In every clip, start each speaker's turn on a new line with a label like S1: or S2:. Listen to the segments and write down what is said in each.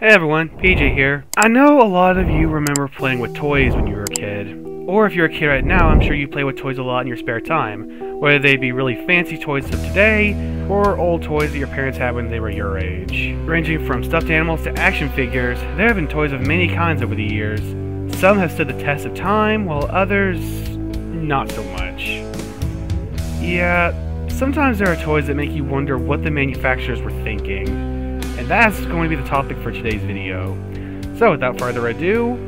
S1: Hey everyone, PJ here. I know a lot of you remember playing with toys when you were a kid. Or if you're a kid right now, I'm sure you play with toys a lot in your spare time. Whether they be really fancy toys of today, or old toys that your parents had when they were your age. Ranging from stuffed animals to action figures, there have been toys of many kinds over the years. Some have stood the test of time, while others, not so much. Yeah, sometimes there are toys that make you wonder what the manufacturers were thinking. And that's going to be the topic for today's video. So without further ado,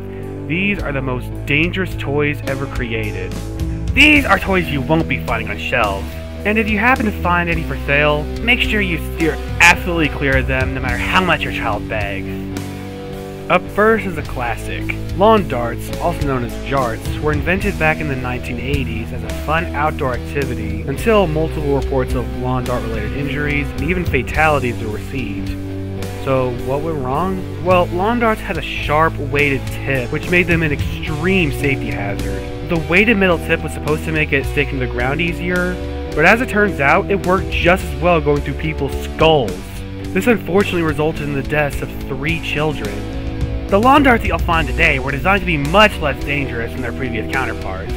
S1: these are the most dangerous toys ever created. These are toys you won't be finding on shelves. And if you happen to find any for sale, make sure you steer absolutely clear of them no matter how much your child begs. Up first is a classic. Lawn darts, also known as jarts, were invented back in the 1980s as a fun outdoor activity until multiple reports of lawn dart related injuries and even fatalities were received. So, what went wrong? Well, lawn darts had a sharp, weighted tip, which made them an extreme safety hazard. The weighted metal tip was supposed to make it sticking to the ground easier, but as it turns out, it worked just as well going through people's skulls. This unfortunately resulted in the deaths of 3 children. The lawn darts that you'll find today were designed to be much less dangerous than their previous counterparts.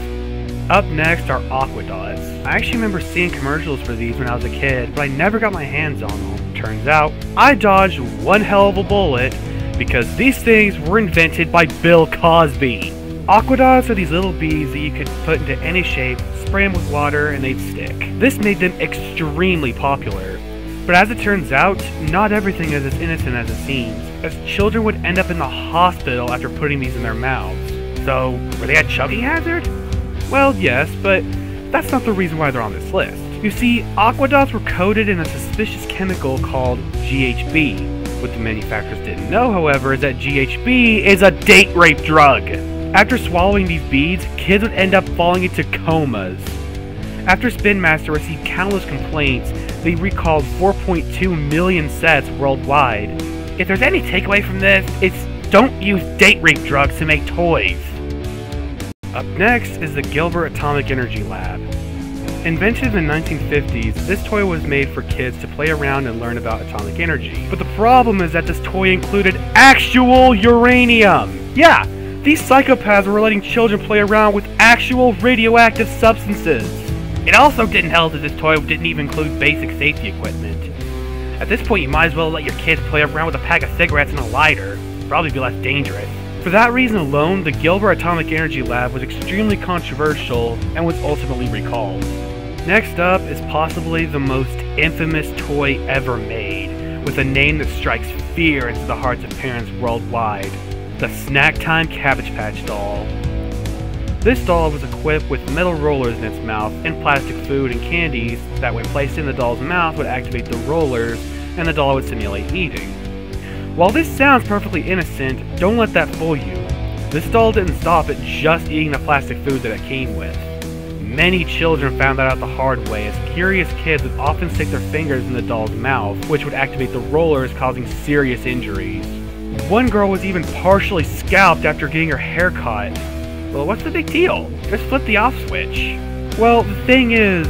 S1: Up next are aqua dots. I actually remember seeing commercials for these when I was a kid, but I never got my hands on them. Turns out, I dodged one hell of a bullet because these things were invented by Bill Cosby. Aqua dots are these little beads that you could put into any shape, spray them with water, and they'd stick. This made them extremely popular. But as it turns out, not everything is as innocent as it seems, as children would end up in the hospital after putting these in their mouths. So, were they a choking hazard? Well, yes, but that's not the reason why they're on this list. You see, aqua dots were coated in a suspicious chemical called GHB. What the manufacturers didn't know, however, is that GHB is a date rape drug. After swallowing these beads, kids would end up falling into comas. After Spin Master received countless complaints, they recalled 4.2 million sets worldwide. If there's any takeaway from this, it's don't use date rape drugs to make toys. Up next is the Gilbert Atomic Energy Lab. Invented in the 1950s, this toy was made for kids to play around and learn about atomic energy. But the problem is that this toy included actual uranium! Yeah, these psychopaths were letting children play around with actual radioactive substances. It also didn't help that this toy didn't even include basic safety equipment. At this point, you might as well let your kids play around with a pack of cigarettes and a lighter. Probably be less dangerous. For that reason alone, the Gilbert Atomic Energy Lab was extremely controversial and was ultimately recalled. Next up is possibly the most infamous toy ever made, with a name that strikes fear into the hearts of parents worldwide, the Snack Time Cabbage Patch doll. This doll was equipped with metal rollers in its mouth and plastic food and candies that when placed in the doll's mouth would activate the rollers and the doll would simulate eating. While this sounds perfectly innocent, don't let that fool you. This doll didn't stop at just eating the plastic food that it came with. Many children found that out the hard way, as curious kids would often stick their fingers in the doll's mouth, which would activate the rollers, causing serious injuries. One girl was even partially scalped after getting her hair cut. Well, what's the big deal? Just flip the off switch. Well, the thing is,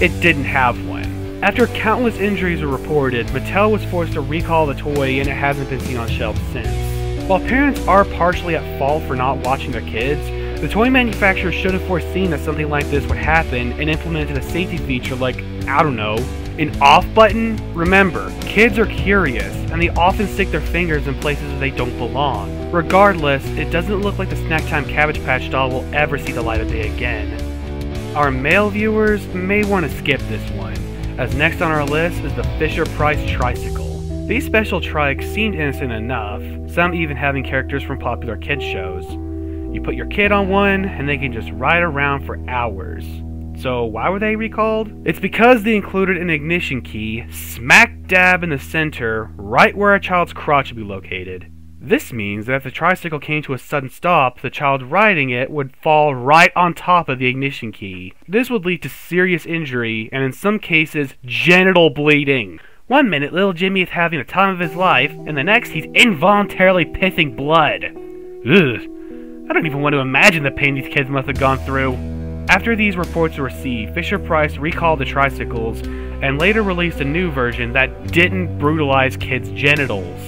S1: it didn't have one. After countless injuries were reported, Mattel was forced to recall the toy and it hasn't been seen on shelves since. While parents are partially at fault for not watching their kids, the toy manufacturer should have foreseen that something like this would happen and implemented a safety feature like, I don't know, an off button? Remember, kids are curious, and they often stick their fingers in places that they don't belong. Regardless, it doesn't look like the Snack Time Cabbage Patch doll will ever see the light of day again. Our male viewers may want to skip this one, as next on our list is the Fisher-Price Tricycle. These special trikes seemed innocent enough, some even having characters from popular kids shows. You put your kid on one, and they can just ride around for hours. So why were they recalled? It's because they included an ignition key smack dab in the center, right where a child's crotch would be located. This means that if the tricycle came to a sudden stop, the child riding it would fall right on top of the ignition key. This would lead to serious injury, and in some cases, genital bleeding. One minute, little Jimmy is having the time of his life, and the next he's involuntarily pissing blood. Ugh. I don't even want to imagine the pain these kids must have gone through. After these reports were received, Fisher-Price recalled the tricycles, and later released a new version that didn't brutalize kids' genitals.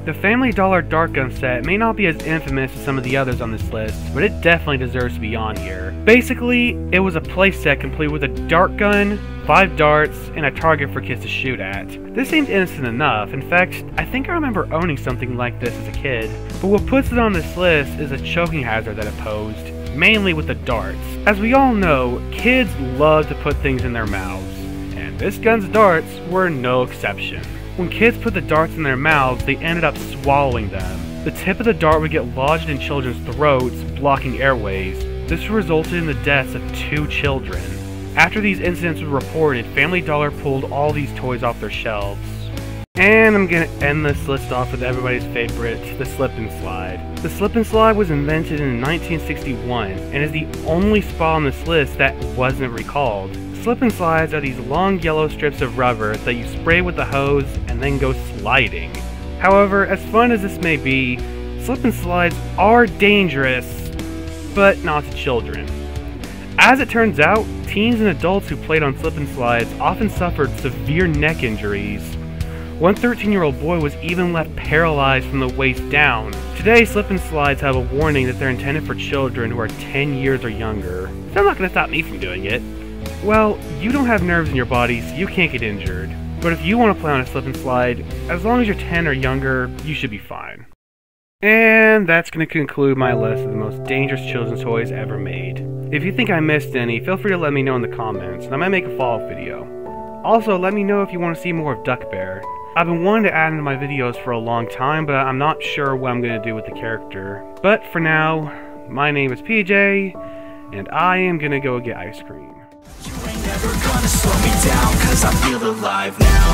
S1: The Family Dollar dart gun set may not be as infamous as some of the others on this list, but it definitely deserves to be on here. Basically, it was a playset complete with a dart gun, 5 darts, and a target for kids to shoot at. This seems innocent enough. In fact, I think I remember owning something like this as a kid. But what puts it on this list is a choking hazard that it posed, mainly with the darts. As we all know, kids love to put things in their mouths, and this gun's darts were no exception. When kids put the darts in their mouths, they ended up swallowing them. The tip of the dart would get lodged in children's throats, blocking airways. This resulted in the deaths of 2 children. After these incidents were reported, Family Dollar pulled all these toys off their shelves. And I'm gonna end this list off with everybody's favorite, the slip and slide. The slip and slide was invented in 1961 and is the only spot on this list that wasn't recalled. Slip and slides are these long yellow strips of rubber that you spray with the hose and then go sliding. However, as fun as this may be, slip and slides are dangerous, but not to children. As it turns out, teens and adults who played on slip and slides often suffered severe neck injuries. One 13-year-old boy was even left paralyzed from the waist down. Today, slip and slides have a warning that they're intended for children who are 10 years or younger. That's not going to stop me from doing it. Well, you don't have nerves in your body, so you can't get injured. But if you want to play on a slip and slide, as long as you're 10 or younger, you should be fine. And that's going to conclude my list of the most dangerous children's toys ever made. If you think I missed any, feel free to let me know in the comments, and I might make a follow-up video. Also, let me know if you want to see more of Duck Bear. I've been wanting to add into my videos for a long time, but I'm not sure what I'm going to do with the character. But for now, my name is PJ, and I am going to go get ice cream.
S2: You ain't never gonna slow me down, 'cause I feel alive now.